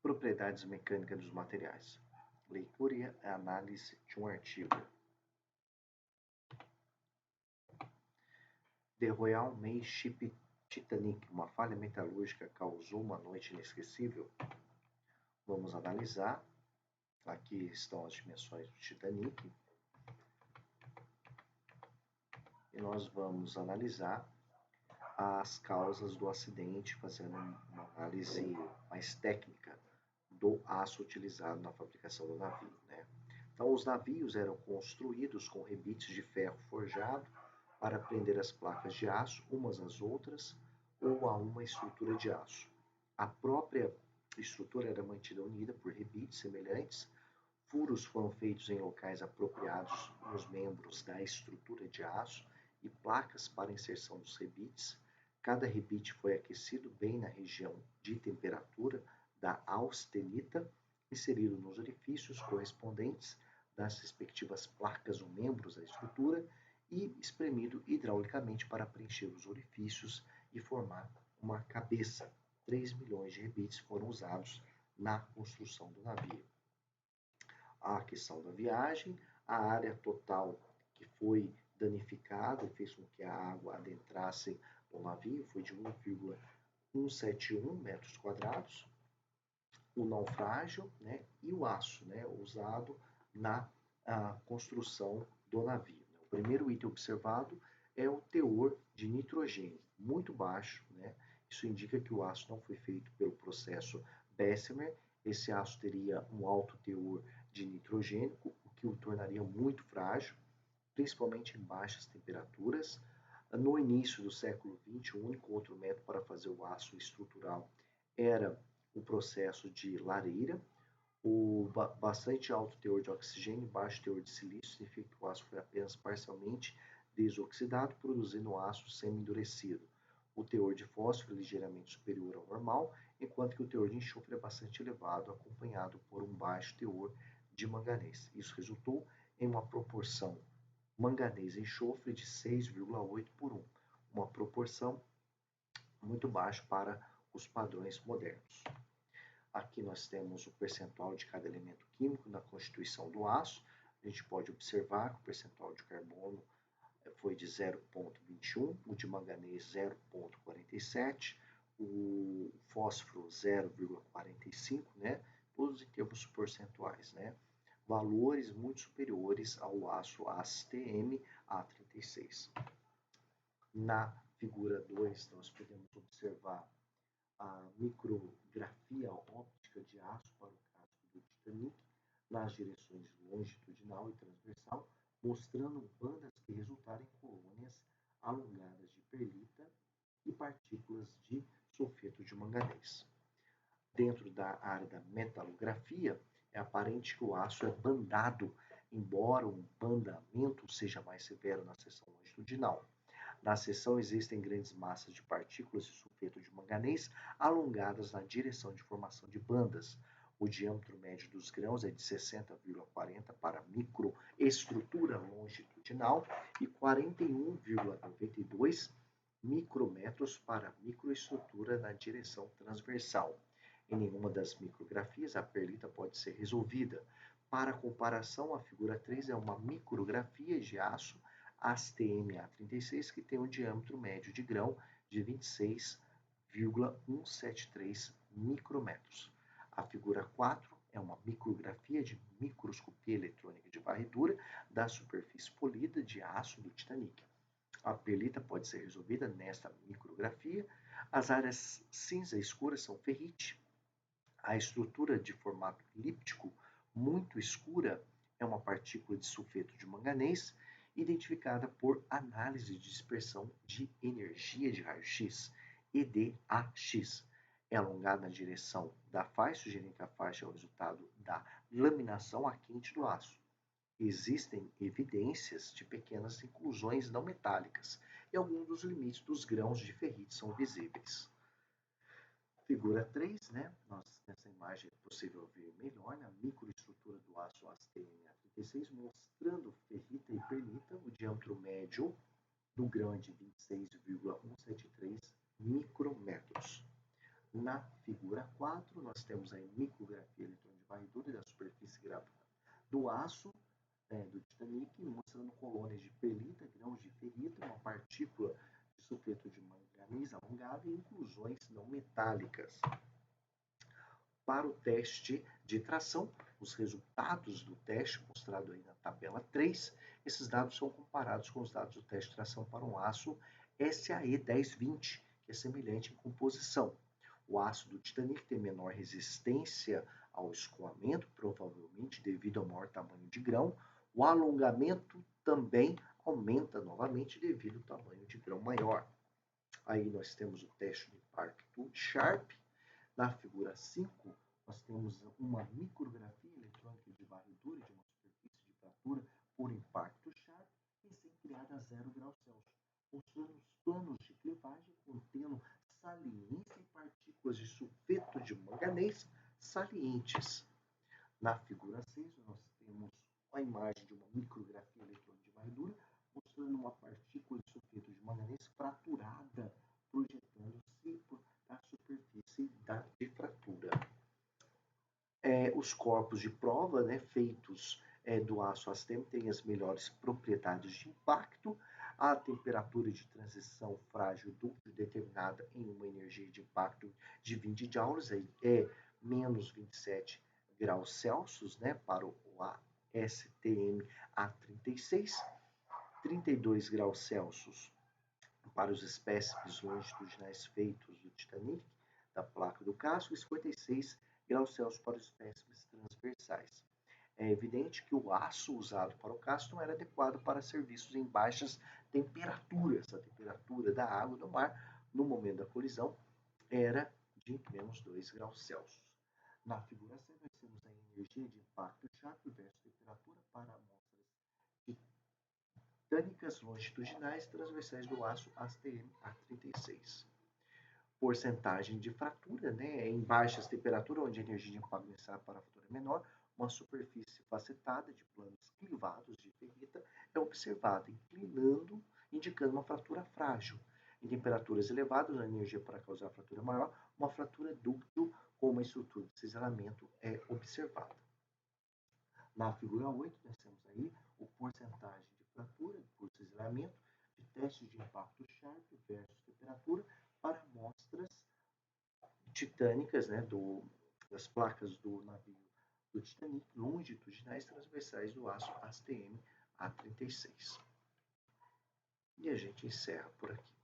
Propriedades mecânicas dos materiais. Leitura e análise de um artigo. The Royal Mail Ship Titanic, uma falha metalúrgica causou uma noite inesquecível? Vamos analisar. Aqui estão as dimensões do Titanic. E nós vamos analisar as causas do acidente, fazendo uma análise mais técnica do aço utilizado na fabricação do navio, né? Então, os navios eram construídos com rebites de ferro forjado para prender as placas de aço umas às outras ou a uma estrutura de aço. A própria estrutura era mantida unida por rebites semelhantes. Furos foram feitos em locais apropriados nos membros da estrutura de aço e placas para inserção dos rebites. Cada rebite foi aquecido bem na região de temperatura da austenita, inserido nos orifícios correspondentes das respectivas placas ou membros da estrutura e espremido hidraulicamente para preencher os orifícios e formar uma cabeça. 3 milhões de rebites foram usados na construção do navio. A questão da viagem, a área total que foi danificada e fez com que a água adentrasse no navio foi de 1,171 metros quadrados. O naufrágio, né, e o aço, né, usado na construção do navio. O primeiro item observado é o teor de nitrogênio, muito baixo, né? Isso indica que o aço não foi feito pelo processo Bessemer. Esse aço teria um alto teor de nitrogênio, o que o tornaria muito frágil, principalmente em baixas temperaturas. No início do século XX, o único outro método para fazer o aço estrutural era o processo de lareira. O bastante alto teor de oxigênio e baixo teor de silício significa que o aço foi apenas parcialmente desoxidado, produzindo aço semi-endurecido. O teor de fósforo é ligeiramente superior ao normal, enquanto que o teor de enxofre é bastante elevado, acompanhado por um baixo teor de manganês. Isso resultou em uma proporção manganês-enxofre de 6,8 por 1, uma proporção muito baixa para os padrões modernos. Aqui nós temos o percentual de cada elemento químico na constituição do aço. A gente pode observar que o percentual de carbono foi de 0,21, o de manganês 0,47, o fósforo 0,45, né? Todos em termos percentuais, né? Valores muito superiores ao aço ASTM A36. Na figura 2, nós podemos observar a micrografia óptica de aço para o casco do Titanic nas direções longitudinal e transversal, mostrando bandas que resultaram em colônias alongadas de perlita e partículas de sulfeto de manganês. Dentro da área da metalografia, é aparente que o aço é bandado, embora o bandamento seja mais severo na seção longitudinal. Na seção existem grandes massas de partículas de sulfeto de manganês alongadas na direção de formação de bandas. O diâmetro médio dos grãos é de 60,40 para microestrutura longitudinal e 41,92 micrômetros para microestrutura na direção transversal. Em nenhuma das micrografias a perlita pode ser resolvida. Para comparação, a figura 3 é uma micrografia de aço ASTM A36 que tem um diâmetro médio de grão de 26,173 micrômetros. A figura 4 é uma micrografia de microscopia eletrônica de varredura da superfície polida de aço do Titanic. A perlita pode ser resolvida nesta micrografia. As áreas cinza escuras são ferrite. A estrutura de formato elíptico muito escura é uma partícula de sulfeto de manganês, identificada por análise de dispersão de energia de raio-x, EDAX. É alongada na direção da faixa, sugerindo que a faixa é o resultado da laminação a quente do aço. Existem evidências de pequenas inclusões não metálicas e alguns dos limites dos grãos de ferrite são visíveis. Figura 3, né? Nessa imagem é possível ver melhor, né? A microestrutura do aço ASTM A36, mostrando ferrita e perlita. O diâmetro médio do grão é de 26,173 micrômetros. Na figura 4, nós temos a micrografia eletrônica de varredura da superfície gravada do aço do Titanic, mostrando colônias de perlita, grãos de ferrita, uma partícula de sulfeto de manganês alongada e inclusões não metálicas. Para o teste de tração, os resultados do teste, mostrado aí na tabela 3, esses dados são comparados com os dados do teste de tração para um aço SAE 1020, que é semelhante em composição. O aço do Titanic tem menor resistência ao escoamento, provavelmente devido ao maior tamanho de grão. O alongamento também aumenta novamente devido ao tamanho de grão maior. Aí nós temos o teste de impacto Sharp. Na figura 5, nós temos uma micrografia eletrônica de varredura de uma superfície de fratura por impacto Sharp, recém-criada a 0 graus Celsius, mostrando os planos de clivagem contendo saliência e partículas de sulfeto de manganês salientes. Na figura 6, nós temos a imagem de uma micrografia eletrônica de varredura, mostrando uma partícula de sulfeto de manganês fraturada, projetando-se na superfície de fratura. Os corpos de prova, né, feitos do aço ASTEM têm as melhores propriedades de impacto. A temperatura de transição frágil dúctil determinada em uma energia de impacto de 20 joules é menos 27 graus Celsius, né, para o ASTM A36, 32 graus Celsius para os espécimes longitudinais feitos do Titanic, da placa do casco, e 56 graus Celsius para os espécimes transversais. É evidente que o aço usado para o casco não era adequado para serviços em baixas temperaturas. A temperatura da água do mar, no momento da colisão, era de menos 2 graus Celsius. Na figura C, nós temos a energia de impacto Sharp versus temperatura para amostras titânicas longitudinais transversais do aço ASTM A36. Porcentagem de fratura, né, em baixas temperaturas, onde a energia de impacto necessária para a fratura é menor, uma superfície facetada de planos clivados de ferrita é observada, inclinando, indicando uma fratura frágil. Em temperaturas elevadas, a energia para causar a fratura é maior, uma fratura dúctil com uma estrutura de cisalhamento é observada. Na figura 8, nós temos aí a porcentagem de fratura por cisalhamento de testes de impacto Sharp versus temperatura para amostras titânicas, né, das placas do navio do Titanic, longitudinais transversais do aço ASTM A36. E a gente encerra por aqui.